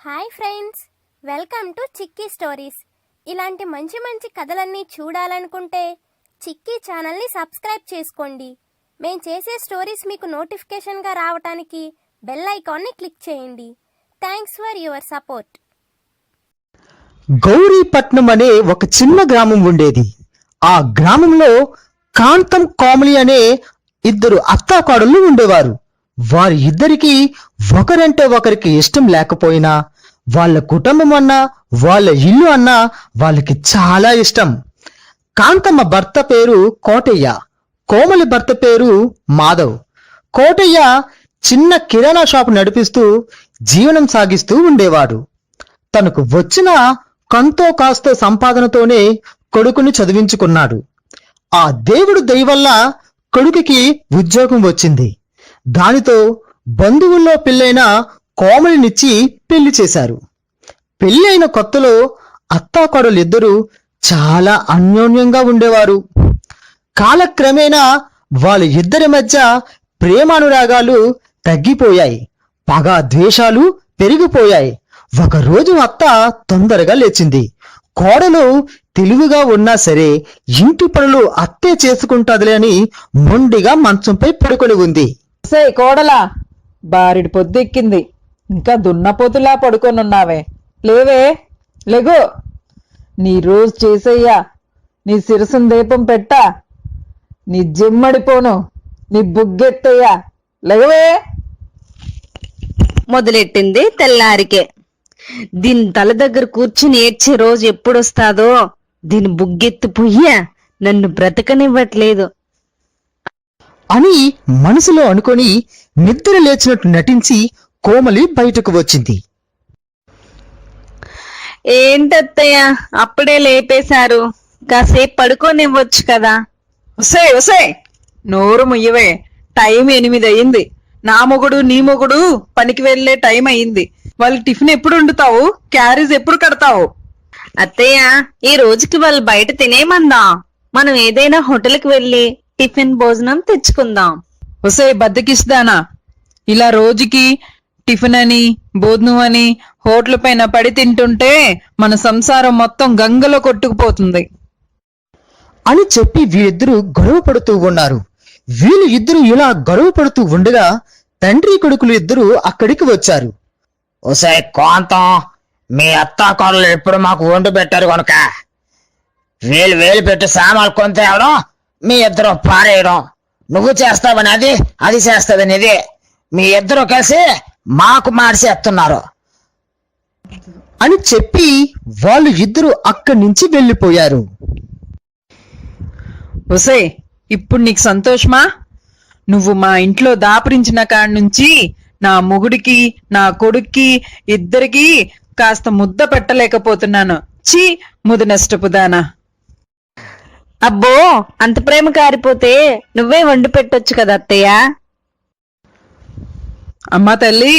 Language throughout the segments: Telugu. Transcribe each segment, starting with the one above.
Hi friends, welcome to chikki stories. ఇలాంటి మంచి మంచి కథలన్నీ చూడాలనుకుంటే చిక్కీ ఛానల్ని సబ్స్క్రైబ్ చేసుకోండి. మేము చేసే స్టోరీస్ మీకు నోటిఫికేషన్గా రావడానికి బెల్ ఐకాన్ని క్లిక్ చేయండి. Thanks for your support. Gowripatnam అనే ఒక చిన్న గ్రామం ఉండేది. ఆ గ్రామంలో కాంతం, కోమలి అనే ఇద్దరు అత్తాకోడళ్ళు ఉండేవారు. వారి ఇద్దరికి ఒకరంటే ఒకరికి ఇష్టం లేకపోయినా వాళ్ళ కుటుంబం అన్నా వాళ్ళ ఇల్లు అన్నా వాళ్ళకి చాలా ఇష్టం. కాంతమ్మ భర్త పేరు కోటయ్య, కోమలి భర్త పేరు మాధవ్. కోటయ్య చిన్న కిరాణా షాపు నడిపిస్తూ జీవనం సాగిస్తూ ఉండేవాడు. తనకు వచ్చిన కంతో కాస్తో సంపాదనతోనే కొడుకుని చదివించుకున్నాడు. ఆ దేవుడు దయ వల్ల కొడుకుకి ఉద్యోగం వచ్చింది. దానితో బంధువుల్లో పెళ్ళైన కోమలినిచ్చి పెళ్లి చేశారు. పెళ్లి అయిన కొత్తలో అత్తాకోడలిద్దరూ చాలా అన్యోన్యంగా ఉండేవారు. కాలక్రమేణా వాళ్ళ ఇద్దరి మధ్య ప్రేమానురాగాలు తగ్గిపోయాయి, పగ ద్వేషాలు పెరిగిపోయాయి. ఒకరోజు అత్త తొందరగా లేచింది. కోడలు తెలివిగా ఉన్నా సరే ఇంటి పనులు అత్తే చేసుకుంటాదిలే అని మొండిగా మంచంపై పడుకొని ఉంది. కోడలా, బారిడి పొద్దెక్కింది, ఇంకా దున్నపోతులా పడుకొనున్నావే, లేవే, లెగు. నీ రోజు చేసయ్యా, నీ సిరసును దీపం పెట్టా, నీ జిమ్మడిపోను, నీ బుగ్గెత్తయ్యా, లేవే. మొదలెట్టింది తెల్లారికే. దీని తల దగ్గర కూర్చుని ఏడ్చే రోజు ఎప్పుడొస్తాదో, దీని బుగ్గెత్తు పుయ్య నన్ను బ్రతకనివ్వట్లేదు అని మనసులో అనుకొని నిద్ర లేచినట్టు నటించి కోమలి బయటకు వచ్చింది. ఏంటత్తయ్య అప్పుడే లేపేశారు, కాసేపు పడుకోనివ్వచ్చు కదా. ఒసే ఒసే, నోరు ముయ్యవే, టైం 8 అయింది. నా మొగుడు నీ మొగుడు పనికి వెళ్లే టైం అయింది. వాళ్ళు టిఫిన్ ఎప్పుడు వండుతావు, క్యారేజ్ ఎప్పుడు కడతావు? అత్తయ్య, ఈ రోజుకి వాళ్ళు బయట తినేమందాం. మనం ఏదైనా హోటల్కి వెళ్ళి టిఫిన్ భోజనం తెచ్చుకుందాం. ఒసే బద్దకిస్తానా, ఇలా రోజుకి టిఫిన్ అని భోజనం అని హోటల్ పైన పడి తింటుంటే మన సంసారం మొత్తం గంగలో కొట్టుకుపోతుంది అని చెప్పి వీరిద్దరూ గొడవ పడుతూ ఉన్నారు. వీళ్ళు ఇద్దరు ఇలా గొడవ పడుతూ ఉండగా తండ్రి కొడుకులు ఇద్దరు అక్కడికి వచ్చారు. ఒసే కోంతం, మీ అత్తాకోడలు ఎప్పుడు మాకు వండి పెట్టారు కనుక వేలు పెట్టి సామాన్లు కొని తేవడం, మీ ఇద్దరు పారేయడం, నువ్వు చేస్తావని అది చేస్తావని ఇది, మీ ఇద్దరు కలిసి మాకు మాడిసేస్తున్నారు అని చెప్పి వాళ్ళు ఇద్దరు అక్కడి నుంచి వెళ్ళిపోయారు. ఒసే, ఇప్పుడు నీకు సంతోషమా? నువ్వు మా ఇంట్లో దాపరించిన కాడి నుంచి నా మొగుడికి నా కొడుక్కి ఇద్దరికి కాస్త ముద్ద పెట్టలేకపోతున్నాను. చీ, ముద నష్టపుదానా. అబ్బో, అంత ప్రేమ కారిపోతే నువ్వే వండి పెట్టొచ్చు కదా అత్తయ్య. అమ్మా తల్లి,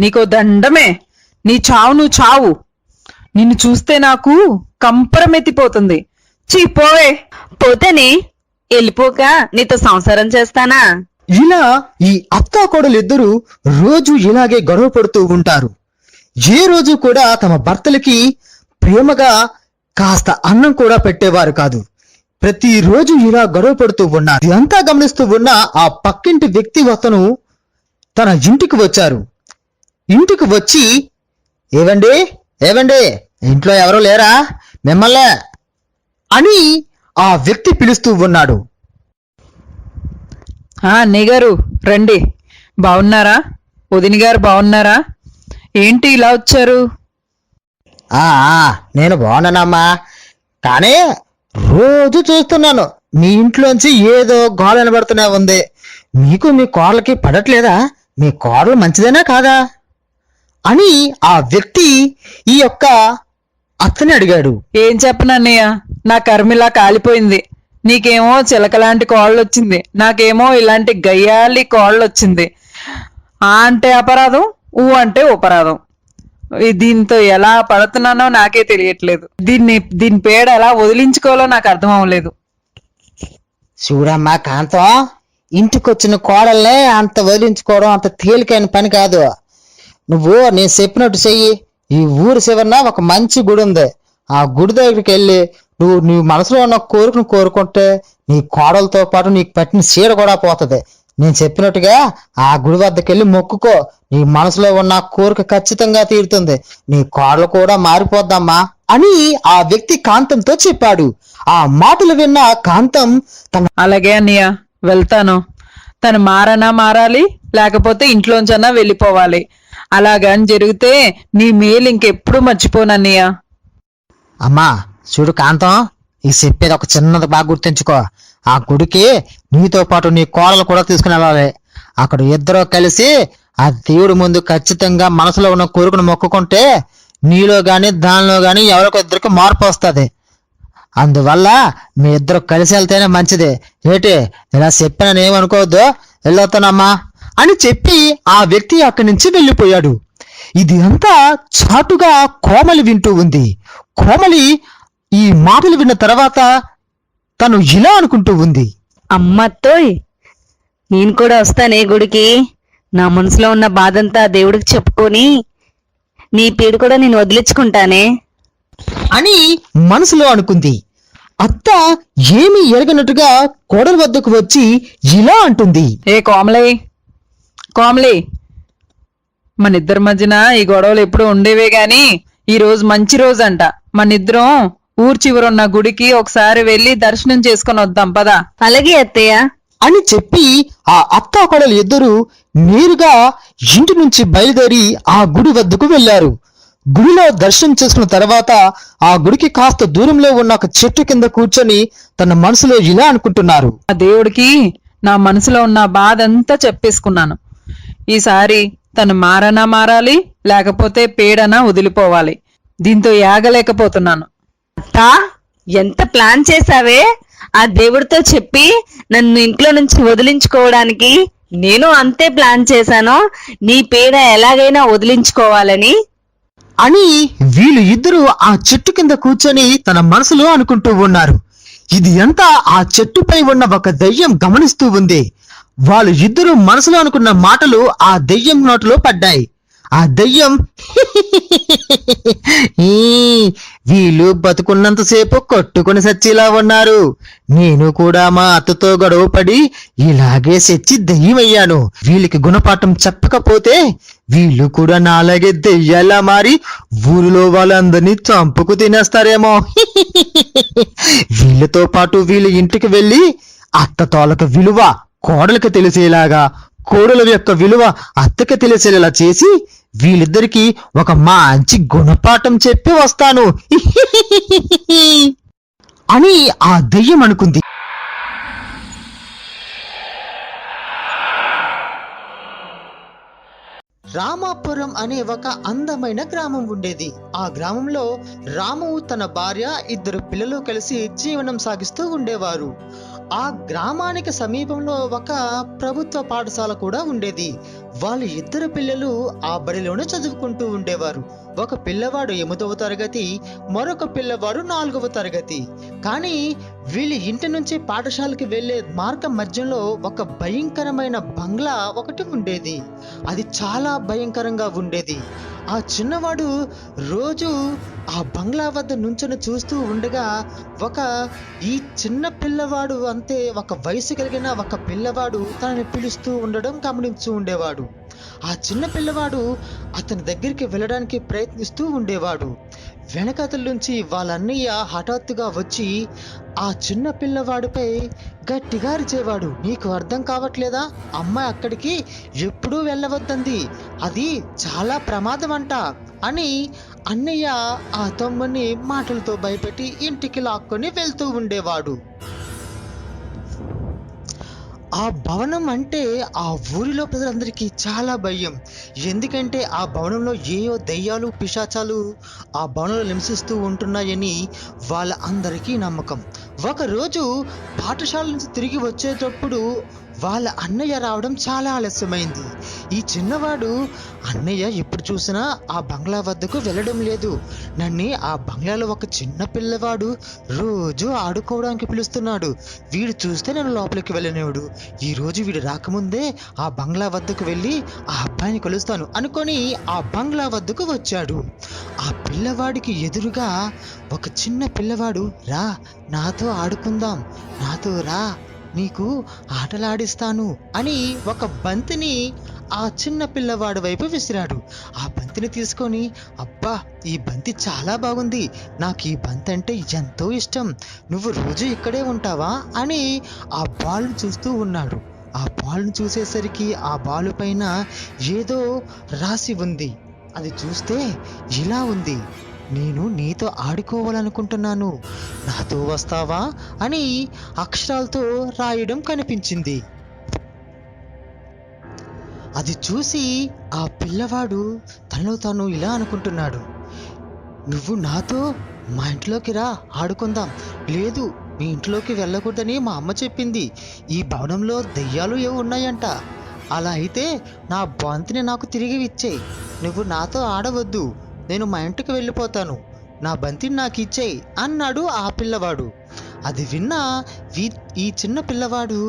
నీకో దండమే, నీ చావు నువ్వు చావు. నిన్ను చూస్తే నాకు కంపరమెత్తిపోతుంది. చీ, పోవే. పోతేనే, వెళ్ళిపోక నీతో సంసారం చేస్తానా? ఇలా ఈ అత్తాకోడలిద్దరూ రోజు ఇలాగే గొడవ పడుతూ ఉంటారు. ఏ రోజు కూడా తమ భర్తలకి ప్రేమగా కాస్త అన్నం కూడా పెట్టేవారు కాదు. ప్రతిరోజు ఇలా గొడవ పడుతూ ఉన్నారు. ఇదంతా గమనిస్తూ ఉన్న ఆ పక్కింటి వ్యక్తి అతను తన ఇంటికి వచ్చారు. ఇంటికి వచ్చి, ఏవండి ఏవండి, ఇంట్లో ఎవరూ లేరా, మిమ్మల్నే అని ఆ వ్యక్తి పిలుస్తూ ఉన్నాడు. అన్నయ్య గారు రండి, బాగున్నారా? వదిన గారు బాగున్నారా? ఏంటి ఇలా వచ్చారు? నేను బాగున్నానమ్మా, కానీ రోజు చూస్తున్నాను మీ ఇంట్లోంచి ఏదో గోల వినబడుతూనే ఉంది. మీకు మీ కోడలకి పడట్లేదా? మీ కోడలు మంచిదేనా కాదా అని ఆ వ్యక్తి ఈ యొక్క అత్తని అడిగాడు. ఏం చెప్పనన్నయ్య, నా కర్మిలా కాలిపోయింది. నీకేమో చిలకలాంటి కోళ్ళు వచ్చింది, నాకేమో ఇలాంటి గయ్యాలి కోళ్ళు వచ్చింది. ఆ అంటే అపరాధం, ఊ అంటే ఉపరాధం. దీంతో ఎలా పడుతున్నానో నాకే తెలియట్లేదు. దీని పేడ ఎలా వదిలించుకోవాలో నాకు అర్థం అవ్వలేదు. చూడమ్మా కాంతం, ఇంటికొచ్చిన కోడల్నే అంత వదిలించుకోవడం అంత తేలికైన పని కాదు. నువ్వు నేను చెప్పినట్టు చెయ్యి, ఈ ఊరి చివరన ఒక మంచి గుడి ఉంది. ఆ గుడి దగ్గరికి వెళ్ళి నీ మనసులో ఉన్న కోరికను కోరుకుంటే నీ కోడలతో పాటు నీకు పట్టిన చీర కూడా పోతుంది. నేను చెప్పినట్టుగా ఆ గుడి వద్దకు వెళ్ళి మొక్కుకో, నీ మనసులో ఉన్న కోరిక ఖచ్చితంగా తీరుతుంది, నీ కోడలు కూడా మారిపోద్దమ్మా అని ఆ వ్యక్తి కాంతంతో చెప్పాడు. ఆ మాటలు విన్న కాంతం తన అలాగే అన్నయ్య, వెళ్తాను. తను మారాలి, లేకపోతే ఇంట్లోంచన్నా వెళ్ళిపోవాలి. అలాగని జరిగితే నీ మేలు ఇంకెప్పుడు మర్చిపోనన్నయ్య. అమ్మా చూడు కాంతం, ఈ చెప్పేది ఒక చిన్నది బాగా గుర్తుంచుకో. ఆ గుడికి నీతో పాటు నీ కోడలు కూడా తీసుకుని వెళ్ళాలి. అక్కడ ఇద్దరు కలిసి ఆ దేవుడి ముందు ఖచ్చితంగా మనసులో ఉన్న కోరికను మొక్కుకుంటే నీలో గాని దానిలో గాని ఎవరికో ఇద్దరికి మార్పు వస్తుంది. అందువల్ల మీ ఇద్దరు కలిసి వెళ్తేనే మంచిది. ఏటి ఇలా చెప్పిన ఏమనుకోవద్దు, వెళ్ళొస్తానమ్మా అని చెప్పి ఆ వ్యక్తి అక్కడి నుంచి వెళ్ళిపోయాడు. ఇది అంతా చాటుగా కోమలి వింటూ ఉంది. కోమలి ఈ మాటలు విన్న తర్వాత తను ఇలా అనుకుంటూ ఉంది. అమ్మత్తోయ్, నేను కూడా వస్తానే గుడికి. నా మనసులో ఉన్న బాధంతా దేవుడికి చెప్పుకొని నీ పేరు కూడా నేను వదిలించుకుంటానే అని మనసులో అనుకుంది. అత్త ఏమీ ఎరగనట్టుగా కోడల వద్దకు వచ్చి ఇలా అంటుంది. ఏ కోమలి, మన ఇద్దరి మధ్యన ఈ గొడవలు ఎప్పుడు ఉండేవే గాని ఈ రోజు మంచి రోజు అంట. మన ఇద్దరం ఊరు చివరున్న గుడికి ఒకసారి వెళ్లి దర్శనం చేసుకుని వద్దాం పదా. అలాగే అత్తయ్య అని చెప్పి ఆ అత్తా కోడలు ఇద్దరు నేరుగా ఇంటి నుంచి బయలుదేరి ఆ గుడి వద్దకు వెళ్లారు. గుడిలో దర్శనం చేసుకున్న తర్వాత ఆ గుడికి కాస్త దూరంలో ఉన్న ఒక చెట్టు కింద కూర్చొని తన మనసులో ఇలా అనుకుంటున్నారు. ఆ దేవుడికి నా మనసులో ఉన్న బాధ అంతా చెప్పేసుకున్నాను. ఈసారి తను మారాలి, లేకపోతే పేడనా వదిలిపోవాలి. దీంతో యాగలేకపోతున్నాను. అత్తా, ఎంత ప్లాన్ చేసావే! ఆ దేవుడితో చెప్పి నన్ను ఇంట్లో నుంచి వదిలించుకోవడానికి. నేను అంతే ప్లాన్ చేశాను, నీ పేడ ఎలాగైనా వదిలించుకోవాలని. అని వీళ్ళు ఇద్దరు ఆ చెట్టు కింద కూర్చొని తన మనసులో అనుకుంటూ ఉన్నారు. ఇది అంతా ఆ చెట్టుపై ఉన్న ఒక దెయ్యం గమనిస్తూ ఉంది. వాళ్ళు ఇద్దరు మనసులో అనుకున్న మాటలు ఆ దెయ్యం నోటిలో పడ్డాయి. ఆ దెయ్యం వీళ్ళు బతుకున్నంతసేపు కొట్టుకుని సచ్చిలా ఉన్నారు. నేను కూడా మా అత్తతో గొడవ పడి ఇలాగే సచ్చి దెయ్యమయ్యాను. వీళ్ళకి గుణపాఠం చెప్పకపోతే వీళ్ళు కూడా నాలాగే దెయ్యాలా మారి ఊరిలో వాళ్ళందరినీ చంపుకు తినేస్తారేమో. వీళ్ళతో పాటు వీళ్ళ ఇంటికి వెళ్ళి అత్త తోలక విలువ కోడలకు తెలిసేలాగా, కోడల యొక్క విలువ అత్తకి తెలిసేలా చేసి వీళ్ళిద్దరికి ఒక మంచి గుణపాఠం చెప్పి వస్తాను అని ఆ దెయ్యం అనుకుంది. రామాపురం అనే ఒక అందమైన గ్రామం ఉండేది. ఆ గ్రామంలో రాము, తన భార్య, ఇద్దరు పిల్లలు కలిసి జీవనం సాగిస్తూ ఉండేవారు. ఆ గ్రామానికి సమీపంలో ఒక ప్రభుత్వ పాఠశాల కూడా ఉండేది. వాళ్ళ ఇద్దరు పిల్లలు ఆ బడిలోనే చదువుకుంటూ ఉండేవారు. ఒక పిల్లవాడు 8వ తరగతి, మరొక పిల్లవాడు 4వ తరగతి. కానీ వీళ్ళ ఇంటి నుంచి పాఠశాలకి వెళ్లే మార్గం మధ్యలో ఒక భయంకరమైన బంగ్లా ఒకటి ఉండేది. అది చాలా భయంకరంగా ఉండేది. ఆ చిన్నవాడు రోజు ఆ బంగ్లా వద్ద నుంచొని చూస్తూ ఉండగా ఈ చిన్న పిల్లవాడు, అంతే ఒక వయసు కలిగిన ఒక పిల్లవాడు తనని పిలుస్తూ ఉండడం గమనించూ ఉండేవాడు. ఆ చిన్న పిల్లవాడు అతని దగ్గరికి వెళ్ళడానికి ప్రయత్నిస్తూ ఉండేవాడు. వెనకతల నుంచి వాళ్ళ అన్నయ్య హఠాత్తుగా వచ్చి ఆ చిన్న పిల్లవాడిపై గట్టిగా అరిచేవాడు. నీకు అర్థం కావట్లేదా? అమ్మాయి అక్కడికి ఎప్పుడూ వెళ్ళవద్దంది, అది చాలా ప్రమాదం అంట అని అన్నయ్య ఆ తమ్ముని మాటలతో భయపెట్టి ఇంటికి లాక్కొని వెళ్తూ ఉండేవాడు. ఆ భవనం అంటే ఆ ఊరిలో ప్రజలందరికీ చాలా భయం. ఎందుకంటే ఆ భవనంలో ఏయో దెయ్యాలు, పిశాచాలు ఆ భవనంలో నివసిస్తూ ఉంటున్నాయని వాళ్ళ అందరికీ నమ్మకం. ఒకరోజు పాఠశాల నుంచి తిరిగి వచ్చేటప్పుడు వాళ్ళ అన్నయ్య రావడం చాలా ఆలస్యమైంది. ఈ చిన్నవాడు అన్నయ్య ఎప్పుడు చూసినా ఆ బంగ్లా వద్దకు వెళ్ళడం లేదు, నన్ను ఆ బంగ్లాలో ఒక చిన్న పిల్లవాడు రోజు ఆడుకోవడానికి పిలుస్తున్నాడు, వీడు చూస్తే నేను లోపలికి వెళ్ళనివాడు, ఈ రోజు వీడు రాకముందే ఆ బంగ్లా వద్దకు వెళ్ళి ఆ అబ్బాయిని కలుస్తాను అనుకొని ఆ బంగ్లా వద్దకు వచ్చాడు. ఆ పిల్లవాడికి ఎదురుగా ఒక చిన్న పిల్లవాడు, రా నాతో ఆడుకుందాం, నాతో రా, నీకు ఆటలాడిస్తాను అని ఒక బంతిని ఆ చిన్న పిల్లవాడి వైపు విసిరాడు. ఆ బంతిని తీసుకొని, అబ్బా ఈ బంతి చాలా బాగుంది, నాకు ఈ బంతి అంటే ఎంతో ఇష్టం, నువ్వు రోజు ఇక్కడే ఉంటావా అని ఆ బాల్ను చూస్తూ ఉన్నాడు. ఆ బాల్ను చూసేసరికి ఆ బాలు పైన ఏదో రాసి ఉంది. అది చూస్తే ఇలా ఉంది, నేను నీతో ఆడుకోవాలనుకుంటున్నాను, నాతో వస్తావా అని అక్షరాలతో రాయడం కనిపించింది. అది చూసి ఆ పిల్లవాడు తనలో తాను ఇలా అనుకుంటున్నాడు, నువ్వు నాతో మా ఇంట్లోకి రా ఆడుకుందాం, లేదు మీ ఇంట్లోకి వెళ్ళకూడదని మా అమ్మ చెప్పింది, ఈ భవనంలో దెయ్యాలు ఏవో ఉన్నాయంట, అలా అయితే నా బంతిని నాకు తిరిగి ఇచ్చేయి, నువ్వు నాతో ఆడవద్దు, నేను మా ఇంటికి వెళ్ళిపోతాను, నా బంతిని నాకు ఇచ్చేయి అన్నాడు ఆ పిల్లవాడు. అది విన్న ఈ చిన్న పిల్లవాడు,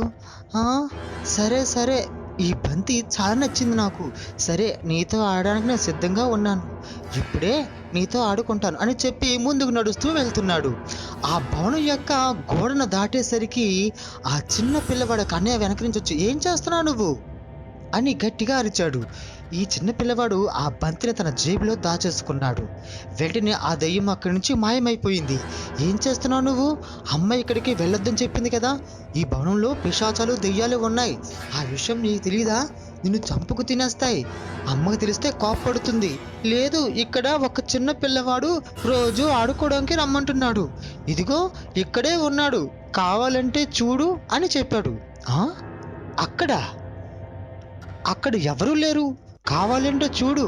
సరే సరే ఈ బంతి చాలా నచ్చింది నాకు, సరే నీతో ఆడడానికి నేను సిద్ధంగా ఉన్నాను, ఇప్పుడే నీతో ఆడుకుంటాను అని చెప్పి ముందుకు నడుస్తూ వెళ్తున్నాడు. ఆ భవనం యొక్క గోడను దాటేసరికి ఆ చిన్న పిల్లవాడు కన్నయ్య వెనక నుంచి వచ్చి, ఏం చేస్తున్నావు నువ్వు అని గట్టిగా అరిచాడు. ఈ చిన్న పిల్లవాడు ఆ బంతిని తన జేబులో దాచేసుకున్నాడు. వెంటనే ఆ దయ్యం అక్కడి నుంచి మాయమైపోయింది. ఏం చేస్తున్నావు నువ్వు, అమ్మ ఇక్కడికి వెళ్ళొద్దని చెప్పింది కదా, ఈ భవనంలో పిశాచాలు దెయ్యాలు ఉన్నాయి, ఆ విషయం నీకు తెలీదా, నిన్ను చంపుకు తినేస్తాయి, అమ్మకు తెలిస్తే కోప్పడుతుంది, లేదు ఇక్కడ ఒక చిన్న పిల్లవాడు రోజు ఆడుకోవడానికి రమ్మంటున్నాడు, ఇదిగో ఇక్కడే ఉన్నాడు, కావాలంటే చూడు అని చెప్పాడు. అక్కడ ఎవరూ లేరు, కావాలంటే చూడు,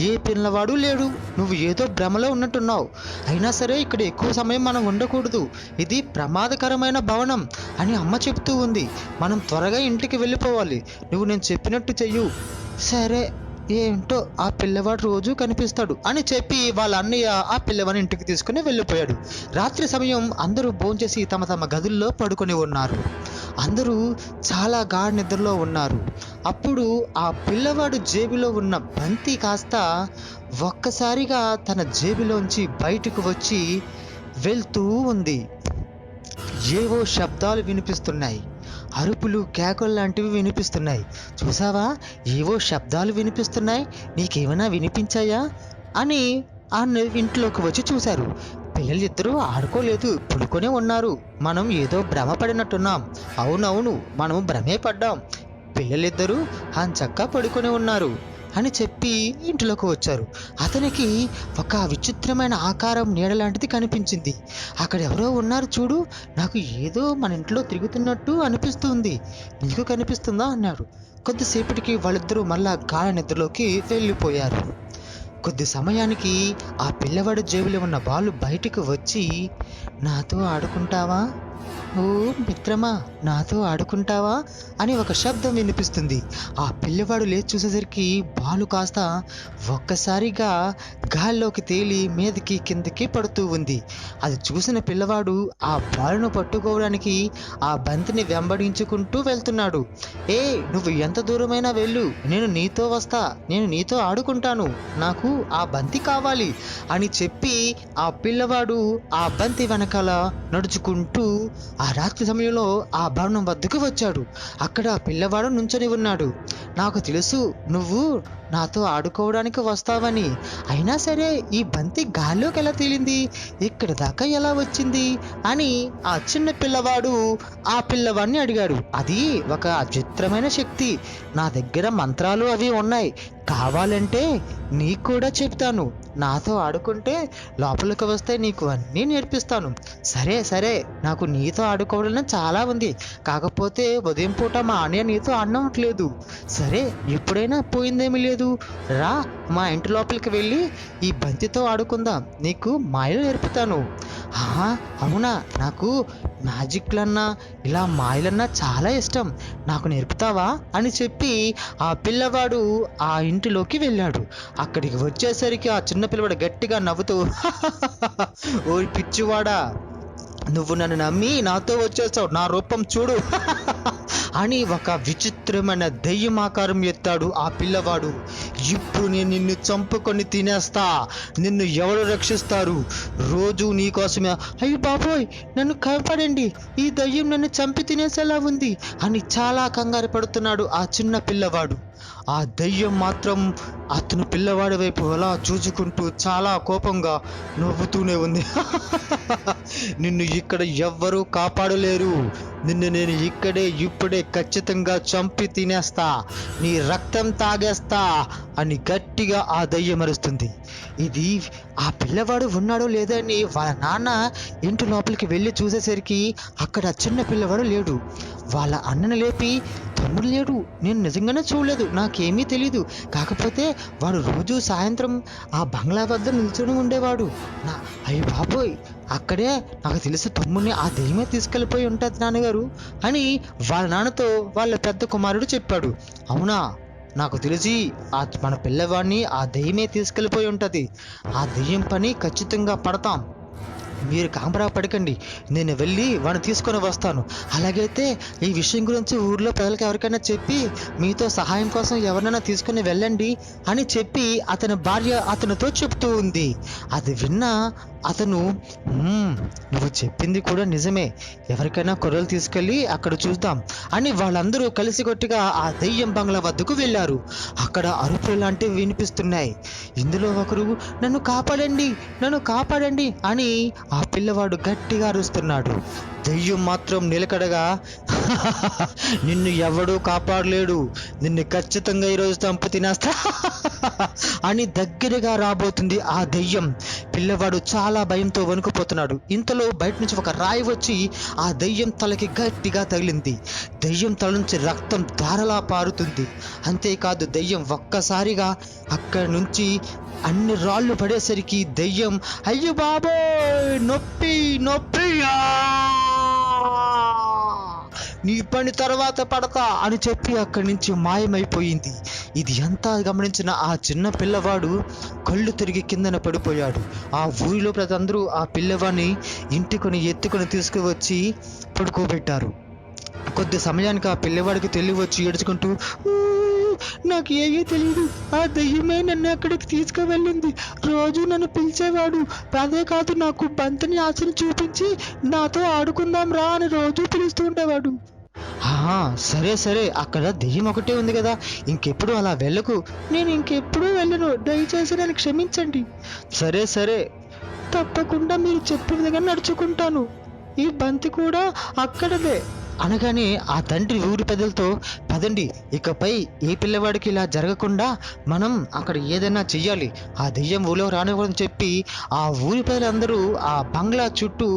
ఏ పిల్లవాడు లేడు, నువ్వు ఏదో భ్రమలో ఉన్నట్టున్నావు, అయినా సరే ఇక్కడ ఎక్కువ సమయం మనం ఉండకూడదు, ఇది ప్రమాదకరమైన భవనం అని అమ్మ చెప్తూ ఉంది, మనం త్వరగా ఇంటికి వెళ్ళిపోవాలి, నువ్వు నేను చెప్పినట్టు చెయ్యు, సరే ఏంటో ఆ పిల్లవాడు రోజు కనిపిస్తాడు అని చెప్పి వాళ్ళ అన్నయ్య ఆ పిల్లవాడిని ఇంటికి తీసుకుని వెళ్ళిపోయాడు. రాత్రి సమయం అందరూ భోంచేసి తమ తమ గదుల్లో పడుకొని ఉన్నారు. అందరూ చాలా గాఢ నిద్రలో ఉన్నారు. అప్పుడు ఆ పిల్లవాడు జేబులో ఉన్న బంతి కాస్త ఒక్కసారిగా తన జేబులోంచి బయటకు వచ్చి వెళ్తూ ఉంది. ఏవో శబ్దాలు వినిపిస్తున్నాయి, అరుపులు కేకలు లాంటివి వినిపిస్తున్నాయి. చూసావా, ఏవో శబ్దాలు వినిపిస్తున్నాయి, నీకేమైనా వినిపించాయా అని ఇంట్లోకి వచ్చి చూశారు. పిల్లలిద్దరూ ఆడుకోలేదు, పడుకొనే ఉన్నారు, మనం ఏదో భ్రమ పడినట్టున్నాం, అవునవును మనం భ్రమే పడ్డాం, పిల్లలిద్దరూ చక్కగా పడుకొని ఉన్నారు అని చెప్పి ఇంట్లోకి వచ్చారు. అతనికి ఒక విచిత్రమైన ఆకారం నీడలాంటిది కనిపించింది. అక్కడ ఎవరో ఉన్నారు చూడు, నాకు ఏదో మన ఇంట్లో తిరుగుతున్నట్టు అనిపిస్తుంది, నీకు కనిపిస్తుందా అన్నాడు. కొద్దిసేపటికి వాళ్ళిద్దరూ మళ్ళా గాఢ నిద్రలోకి వెళ్ళిపోయారు. కొద్ది సమయానికి ఆ పిల్లవాడి జేబులో ఉన్న బాలు బయటికి వచ్చి, నాతో ఆడుకుంటావా, ఓ మిత్రమా నాతో ఆడుకుంటావా అని ఒక శబ్దం వినిపిస్తుంది. ఆ పిల్లవాడు లేచి చూసేసరికి బాలు కాస్త ఒక్కసారిగా గాల్లోకి తేలి మీదకి కిందకి పడుతూ ఉంది. అది చూసిన పిల్లవాడు ఆ బాలును పట్టుకోవడానికి ఆ బంతిని వెంబడించుకుంటూ వెళ్తున్నాడు. నువ్వు ఎంత దూరమైనా వెళ్ళు, నేను నీతో వస్తా, నేను నీతో ఆడుకుంటాను, నాకు ఆ బంతి కావాలి అని చెప్పి ఆ పిల్లవాడు ఆ బంతి వెనకాల నడుచుకుంటూ ఆ రాత్రి సమయంలో ఆ భవనం వద్దకు వచ్చాడు. అక్కడ ఆ పిల్లవాడు నుంచొని ఉన్నాడు. నాకు తెలుసు నువ్వు నాతో ఆడుకోవడానికి వస్తావని, అయినా సరే ఈ బంతి గాల్లోకి ఎలా తేలింది, ఇక్కడ దాకా ఎలా వచ్చింది అని ఆ చిన్న పిల్లవాడు ఆ పిల్లవాడిని అడిగాడు. అది ఒక విచిత్రమైన శక్తి, నా దగ్గర మంత్రాలు అవి ఉన్నాయి, కావాలంటే నీకు కూడా చెప్తాను, నాతో ఆడుకుంటే లోపలికి వస్తే నీకు అన్నీ నేర్పిస్తాను. సరే సరే నాకు నీతో ఆడుకోవడం చాలా ఉంది, కాకపోతే ఉదయం పూట మా అన్నయ్య నీతో ఆడనట్లేదు, సరే ఎప్పుడైనా పోయిందేమీ లేదు, రా మా ఇంటి లోపలికి వెళ్ళి ఈ బంతితో ఆడుకుందాం, నీకు మాయలు నేర్పుతాను. అవునా, నాకు మ్యాజిక్లన్నా ఇలా మాయలన్నా చాలా ఇష్టం, నాకు నేర్పుతావా అని చెప్పి ఆ పిల్లవాడు ఆ ఇంటిలోకి వెళ్ళాడు. అక్కడికి వచ్చేసరికి ఆ చిన్న పిల్లవాడు గట్టిగా నవ్వుతూ ఓ పిచ్చివాడా, నువ్వు నన్ను నమ్మి నాతో వచ్చేసావు, నా రూపం చూడు అని ఒక విచిత్రమైన దెయ్యం ఆకారం ఎత్తాడు ఆ పిల్లవాడు. ఇప్పుడు నేను నిన్ను చంపుకొని తినేస్తా, నిన్ను ఎవరు రక్షిస్తారు, రోజు నీకోసమే. అయ్యో బాబోయ్, నన్ను కాపాడండి, ఈ దయ్యం నన్ను చంపి తినేసేలా ఉంది అని చాలా కంగారు పడుతున్నాడు ఆ చిన్న పిల్లవాడు. ఆ దయ్యం మాత్రం అతను పిల్లవాడి వైపు అలా చూచుకుంటూ చాలా కోపంగా నవ్వుతూనే ఉంది. నిన్ను ఇక్కడ ఎవ్వరూ కాపాడలేరు, నిన్ను నేను ఇప్పుడే ఖచ్చితంగా చంపి తినేస్తా, నీ రక్తం తాగేస్తా అని గట్టిగా ఆ దయ్యం అరుస్తుంది. ఇది ఆ పిల్లవాడు ఉన్నాడో లేదని వాళ్ళ నాన్న ఇంటి లోపలికి వెళ్ళి చూసేసరికి అక్కడ చిన్న పిల్లవాడు లేడు. వాళ్ళ అన్నను లేపి, తమ్ముడు లేడు, నేను నిజంగానే చూడలేదు, నాకేమీ తెలీదు, కాకపోతే వాడు రోజు సాయంత్రం ఆ బంగ్లా వద్ద నిల్చొని ఉండేవాడు. అయ్య బాబోయ్, అక్కడే నాకు తెలిసి తమ్ముడిని ఆ దెయ్యమే తీసుకెళ్ళిపోయి ఉంటుంది నాన్నగారు అని వాళ్ళ నాన్నతో వాళ్ళ పెద్ద కుమారుడు చెప్పాడు. అవునా, నాకు తెలిసి మన పిల్లవాడిని ఆ దెయ్యమే తీసుకెళ్ళిపోయి ఉంటుంది, ఆ దెయ్యం పని ఖచ్చితంగా పడతాం, మీరు కాంబరా పడకండి, నేను వెళ్ళి వాడిని తీసుకొని వస్తాను. అలాగైతే ఈ విషయం గురించి ఊర్లో ప్రజలకు ఎవరికైనా చెప్పి మీతో సహాయం కోసం ఎవరినైనా తీసుకుని వెళ్ళండి అని చెప్పి అతని భార్య అతనితో చెప్తూ ఉంది. అది విన్న అతను, నువ్వు చెప్పింది కూడా నిజమే, ఎవరికైనా కొర్రలు తీసుకెళ్ళి అక్కడ చూద్దాం అని వాళ్ళందరూ కలిసికొట్టిగా ఆ దెయ్యం బంగ్లా వద్దకు వెళ్ళారు. అక్కడ అరుపులు లాంటివి వినిపిస్తున్నాయి. ఇందులో ఒకరు నన్ను కాపాడండి, నన్ను కాపాడండి అని ఆ పిల్లవాడు గట్టిగా అరుస్తున్నాడు. దెయ్యం మాత్రం నిలకడగా నిన్ను ఎవడూ కాపాడలేడు, నిన్ను ఖచ్చితంగా ఈరోజు చంపు తినేస్తా అని దగ్గరగా రాబోతుంది ఆ దెయ్యం. పిల్లవాడు చాలా భయంతో వణుకుపోతున్నాడు. ఇంతలో బయట నుంచి ఒక రాయి వచ్చి ఆ దెయ్యం తలకి గట్టిగా తగిలింది. దెయ్యం తల నుంచి రక్తం ధారలా పారుతుంది. అంతేకాదు దెయ్యం ఒక్కసారిగా అక్కడి నుంచి అన్ని రాళ్ళు పడేసరికి దెయ్యం, అయ్యో బాబోయ్, నొప్పి నొప్పి, నీ పని తర్వాత పడతా అని చెప్పి అక్కడి నుంచి మాయమైపోయింది. ఇది అంతా గమనించిన ఆ చిన్న పిల్లవాడు కళ్ళు తిరిగి కిందన పడిపోయాడు. ఆ ఊరిలో ప్రజలందరూ ఆ పిల్లవాడిని ఇంటికొని ఎత్తుకొని తీసుకువచ్చి పడుకోబెట్టారు. కొద్ది సమయానికి ఆ పిల్లవాడికి తెలివి వచ్చి ఏడ్చుకుంటూ, నాకు ఏమీ తెలియదు, ఆ దయ్యమే నన్ను అక్కడికి తీసుకువెళ్ళింది, రోజు నన్ను పిలిచేవాడు, అదే కాదు నాకు బంతిని ఆశని చూపించి నాతో ఆడుకుందాం రా అని రోజు పిలుస్తూ ఉండేవాడు. సరే సరే, అక్కడ దెయ్యం ఒకటే ఉంది కదా, ఇంకెప్పుడు అలా వెళ్ళకు, నేను ఇంకెప్పుడు వెళ్ళను, దయచేసి నన్ను క్షమించండి. సరే సరే, తప్పకుండా మీరు చెప్పిన విధంగా నడుచుకుంటాను, ఈ బంతి కూడా అక్కడదే అనగానే ఆ తండ్రి ఊరి పెద్దలతో, పదండి, ఇకపై ఏ పిల్లవాడికి ఇలా జరగకుండా మనం అక్కడ ఏదైనా చెయ్యాలి, ఆ దెయ్యం ఊళ్ళో రానివ్వని చెప్పి ఆ ఊరి ప్రజలందరూ ఆ బంగ్లా చుట్టూ